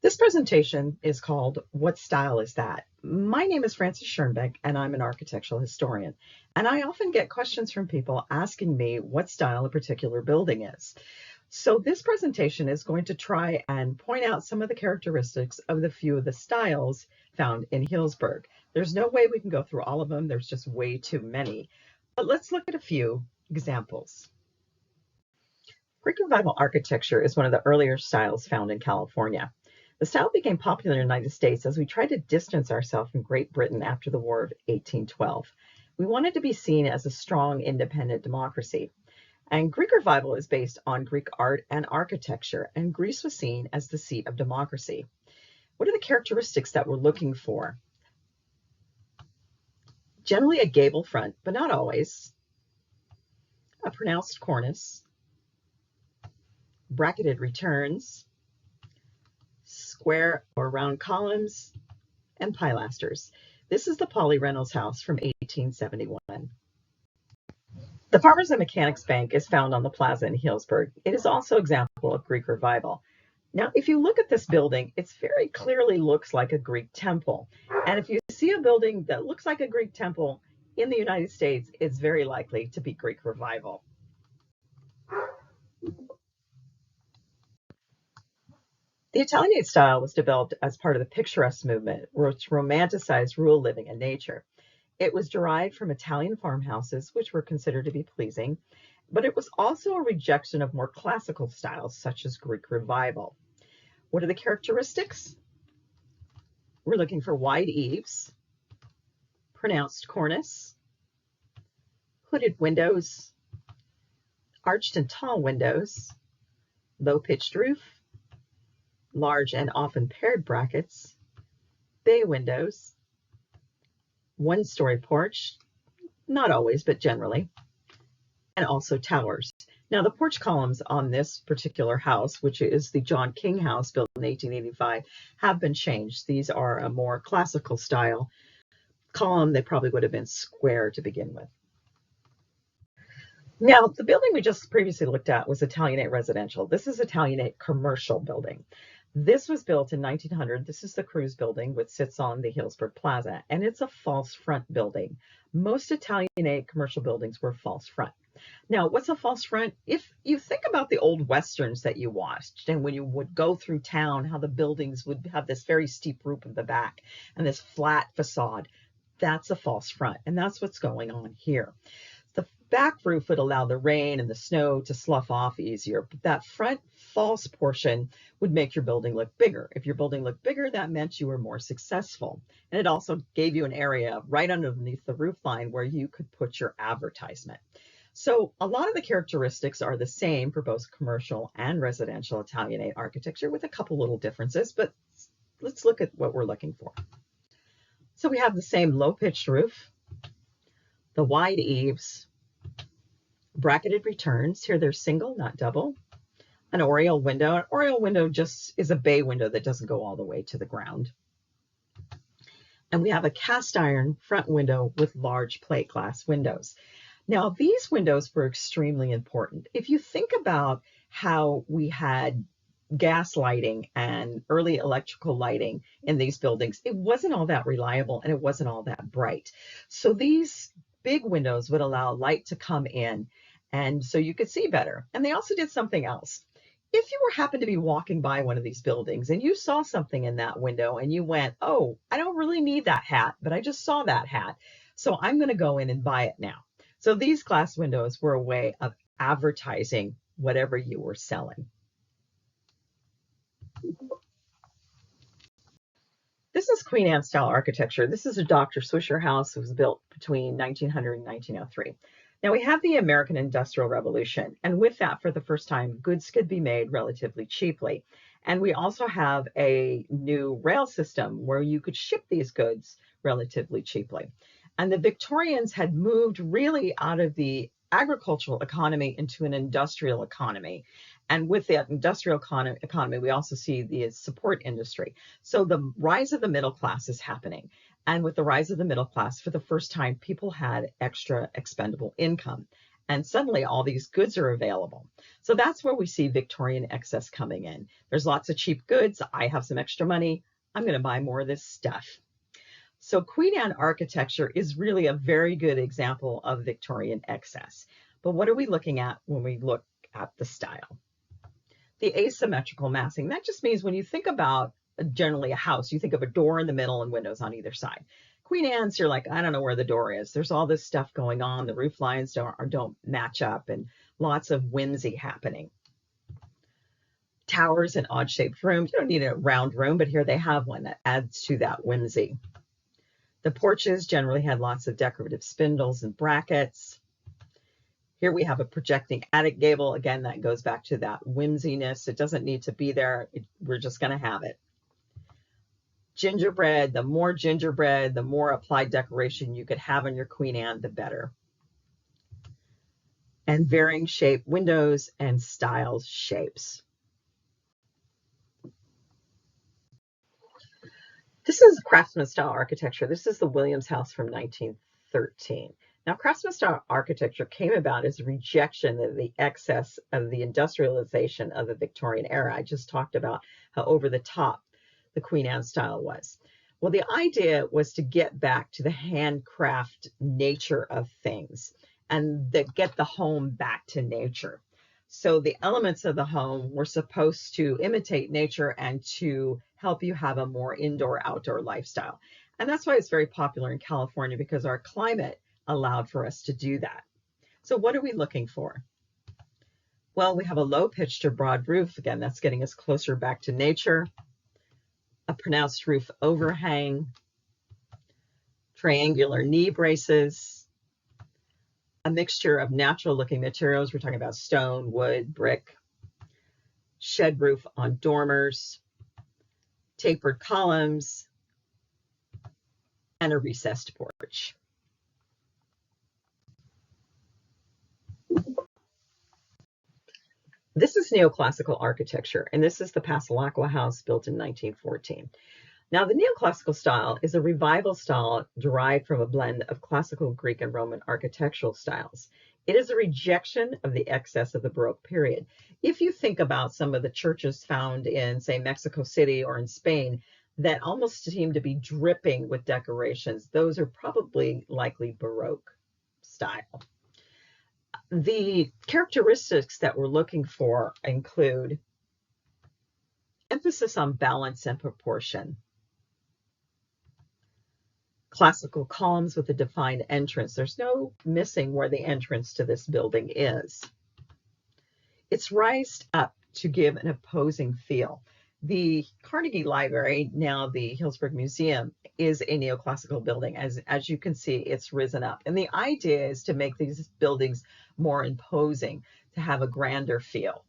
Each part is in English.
This presentation is called What Style Is That? My name is Frances Schierenbeck and I'm an architectural historian. And I often get questions from people asking me what style a particular building is. So this presentation is going to try and point out some of the characteristics of the few of the styles found in Healdsburg. There's no way we can go through all of them. There's just way too many. But let's look at a few examples. Greek Revival architecture is one of the earlier styles found in California. The style became popular in the United States as we tried to distance ourselves from Great Britain after the War of 1812. We wanted to be seen as a strong, independent democracy. And Greek Revival is based on Greek art and architecture, and Greece was seen as the seat of democracy. What are the characteristics that we're looking for? Generally a gable front, but not always. A pronounced cornice. Bracketed returns. Square or round columns, and pilasters. This is the Polly Reynolds house from 1871. The Farmers and Mechanics Bank is found on the plaza in Healdsburg. It is also an example of Greek Revival. Now, if you look at this building, it very clearly looks like a Greek temple. And if you see a building that looks like a Greek temple in the United States, it's very likely to be Greek Revival. The Italianate style was developed as part of the picturesque movement, which romanticized rural living and nature. It was derived from Italian farmhouses, which were considered to be pleasing, but it was also a rejection of more classical styles, such as Greek Revival. What are the characteristics? We're looking for wide eaves, pronounced cornice, hooded windows, arched and tall windows, low-pitched roof, large and often paired brackets, bay windows, one-story porch, not always, but generally, and also towers. Now, the porch columns on this particular house, which is the John King house built in 1885, have been changed. These are a more classical style column. They probably would have been square to begin with. Now, the building we just previously looked at was Italianate residential. This is Italianate commercial building. This was built in 1900. This is the Cruise building, which sits on the Healdsburg Plaza, and it's a false front building. Most Italianate commercial buildings were false front. Now, what's a false front? If you think about the old Westerns that you watched, and when you would go through town, how the buildings would have this very steep roof in the back and this flat facade, that's a false front, and that's what's going on here. The back roof would allow the rain and the snow to slough off easier, but that front false portion would make your building look bigger. If your building looked bigger, that meant you were more successful. And it also gave you an area right underneath the roof line where you could put your advertisement. So a lot of the characteristics are the same for both commercial and residential Italianate architecture with a couple little differences, but let's look at what we're looking for. So we have the same low-pitched roof, the wide eaves, bracketed returns. Here they're single, not double. An oriel window. An oriel window just is a bay window that doesn't go all the way to the ground. And we have a cast iron front window with large plate glass windows. Now, these windows were extremely important. If you think about how we had gas lighting and early electrical lighting in these buildings, it wasn't all that reliable and it wasn't all that bright. So these big windows would allow light to come in, and so you could see better. And they also did something else. If you happened to be walking by one of these buildings and you saw something in that window and you went, oh, I don't really need that hat, but I just saw that hat, so I'm going to go in and buy it now. So these glass windows were a way of advertising whatever you were selling. This is Queen Anne style architecture. This is a Dr. Swisher house. It was built between 1900 and 1903. Now we have the American Industrial Revolution, and with that, for the first time, goods could be made relatively cheaply. And we also have a new rail system where you could ship these goods relatively cheaply. And the Victorians had moved really out of the agricultural economy into an industrial economy. And with that industrial economy, we also see the support industry. So the rise of the middle class is happening. And with the rise of the middle class, for the first time, people had extra expendable income. and suddenly all these goods are available. So that's where we see Victorian excess coming in. There's lots of cheap goods. I have some extra money. I'm going to buy more of this stuff. So Queen Anne architecture is really a very good example of Victorian excess. But what are we looking at when we look at the style? The asymmetrical massing. That just means when you think about generally a house, you think of a door in the middle and windows on either side. Queen Anne's, you're like, I don't know where the door is. There's all this stuff going on. The roof lines don't match up, and lots of whimsy happening. Towers and odd-shaped rooms. You don't need a round room, but here they have one that adds to that whimsy. The porches generally had lots of decorative spindles and brackets. Here we have a projecting attic gable. Again, that goes back to that whimsiness. It doesn't need to be there. We're just going to have it. Gingerbread. The more gingerbread, the more applied decoration you could have on your Queen Anne, the better. And varying shape windows and styles shapes. This is craftsman style architecture. This is the Williams House from 1913. Now, craftsman style architecture came about as a rejection of the excess of the industrialization of the Victorian era. I just talked about how over the top the Queen Anne style was. Well, the idea was to get back to the handcraft nature of things and get the home back to nature. So the elements of the home were supposed to imitate nature and to help you have a more indoor-outdoor lifestyle. And that's why it's very popular in California, because our climate allowed for us to do that. So what are we looking for? Well, we have a low-pitched or broad roof. Again, that's getting us closer back to nature. A pronounced roof overhang, triangular knee braces, a mixture of natural-looking materials. We're talking about stone, wood, brick, shed roof on dormers, tapered columns, and a recessed porch. This is neoclassical architecture, and this is the Passalacqua House built in 1914. Now, the neoclassical style is a revival style derived from a blend of classical Greek and Roman architectural styles. It is a rejection of the excess of the Baroque period. If you think about some of the churches found in, say, Mexico City or in Spain that almost seem to be dripping with decorations, those are probably likely Baroque style. The characteristics that we're looking for include emphasis on balance and proportion, classical columns with a defined entrance. There's no missing where the entrance to this building is. It's raised up to give an opposing feel. The Carnegie Library, now the Healdsburg Museum, is a neoclassical building. As you can see, it's risen up. And the idea is to make these buildings more imposing, to have a grander feel.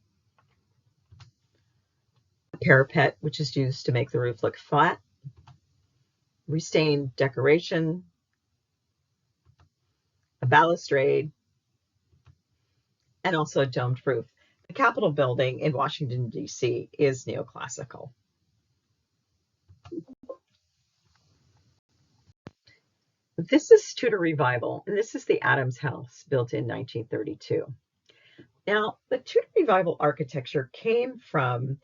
A parapet, which is used to make the roof look flat. Restained decoration. A balustrade. And also a domed roof. The Capitol building in Washington, D.C. is neoclassical. This is Tudor Revival, and this is the Adams House built in 1932. Now, the Tudor Revival architecture came from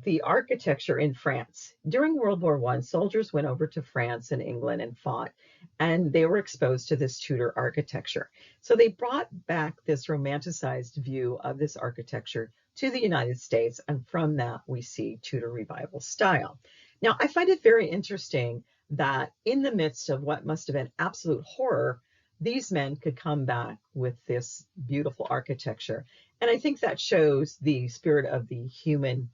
the architecture in France. During World War I, soldiers went over to France and England and fought, and they were exposed to this Tudor architecture. So they brought back this romanticized view of this architecture to the United States, and from that we see Tudor Revival style. Now, I find it very interesting that in the midst of what must have been absolute horror, these men could come back with this beautiful architecture. And I think that shows the spirit of the human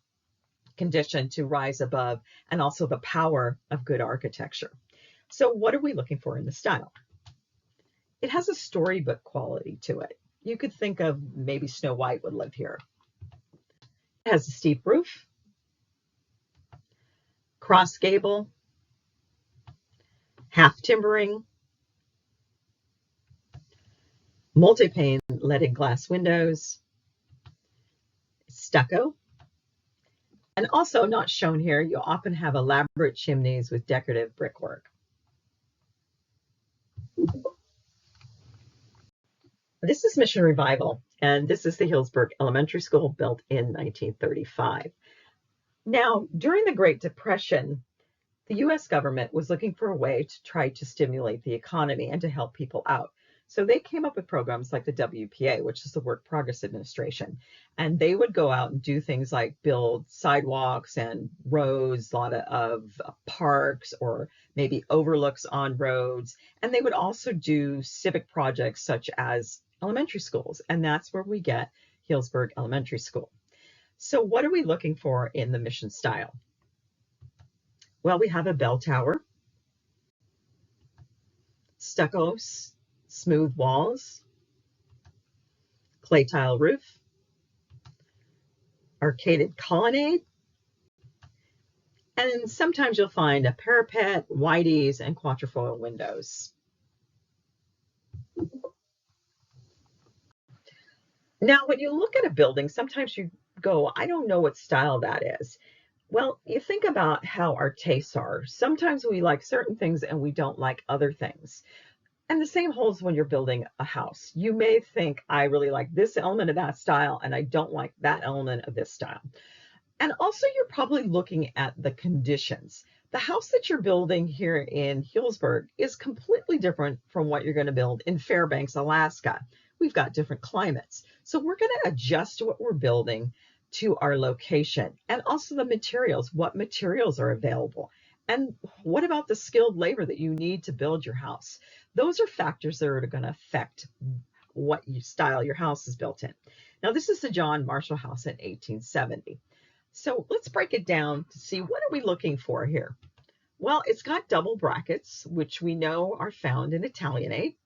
condition to rise above, and also the power of good architecture. So what are we looking for in the style? It has a storybook quality to it. You could think of maybe Snow White would live here. It has a steep roof, cross gable, half timbering, multi-pane leaded glass windows, stucco, and also not shown here, you often have elaborate chimneys with decorative brickwork. This is Mission Revival, and this is the Healdsburg Elementary School built in 1935. Now, during the Great Depression, the US government was looking for a way to try to stimulate the economy and to help people out. So they came up with programs like the WPA, which is the Work Progress Administration. And they would go out and do things like build sidewalks and roads, a lot of parks, or maybe overlooks on roads. And they would also do civic projects such as elementary schools. And that's where we get Healdsburg Elementary School. So what are we looking for in the mission style? Well, we have a bell tower, stucco, smooth walls, clay tile roof, arcaded colonnade, and sometimes you'll find a parapet, whiteys, and quatrefoil windows. Now, when you look at a building, sometimes you go, I don't know what style that is. Well, you think about how our tastes are. Sometimes we like certain things and we don't like other things. And the same holds when you're building a house. You may think, I really like this element of that style, and I don't like that element of this style. And also, you're probably looking at the conditions. The house that you're building here in Healdsburg is completely different from what you're going to build in Fairbanks, Alaska. We've got different climates. So we're going to adjust what we're building to our location, and also the materials. What materials are available? And what about the skilled labor that you need to build your house? Those are factors that are going to affect what style your house is built in. Now, this is the John Marshall House in 1870. So let's break it down to see, what are we looking for here? Well, it's got double brackets, which we know are found in Italianate.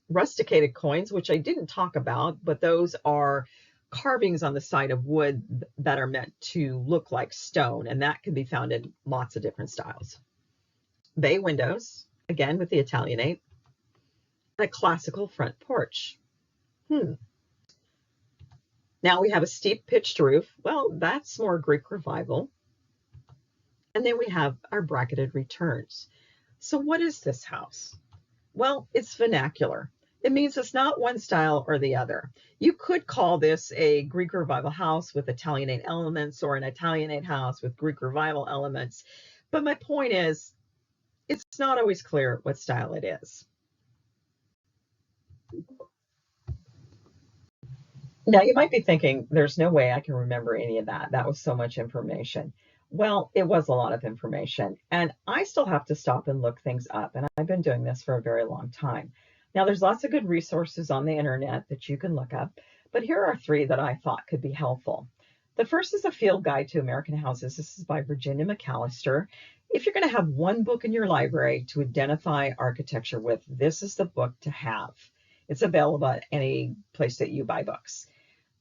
Rusticated coins, which I didn't talk about, but those are carvings on the side of wood that are meant to look like stone, and that can be found in lots of different styles. Bay windows, again with the Italianate, and a classical front porch. Now we have a steep pitched roof. Well, that's more Greek Revival. And then we have our bracketed returns. So what is this house? Well, it's vernacular. It means it's not one style or the other. You could call this a Greek Revival house with Italianate elements, or an Italianate house with Greek Revival elements. But my point is, it's not always clear what style it is. Now, you might be thinking, there's no way I can remember any of that. That was so much information. Well, it was a lot of information, and I still have to stop and look things up, and I've been doing this for a very long time. Now, there's lots of good resources on the internet that you can look up, but here are 3 that I thought could be helpful. The first is a field guide to American houses. This is by Virginia McAllister. If you're going to have one book in your library to identify architecture with, this is the book to have. It's available at any place that you buy books.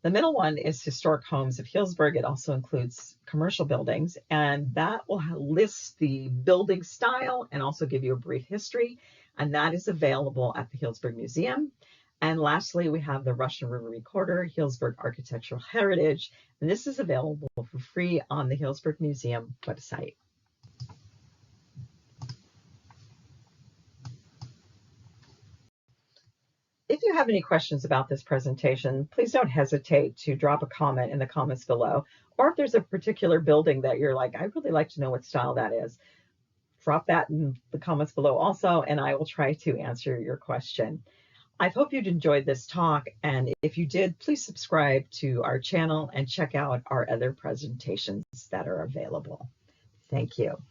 The middle one is Historic Homes of Healdsburg. It also includes commercial buildings, and that will list the building style and also give you a brief history, and that is available at the Healdsburg Museum. And lastly, we have the Russian River Recorder, Healdsburg Architectural Heritage, and this is available for free on the Healdsburg Museum website. If you have any questions about this presentation, please don't hesitate to drop a comment in the comments below. Or if there's a particular building that you're like, I'd really like to know what style that is, drop that in the comments below also, and I will try to answer your question. I hope you'd enjoyed this talk, and if you did, please subscribe to our channel and check out our other presentations that are available. Thank you.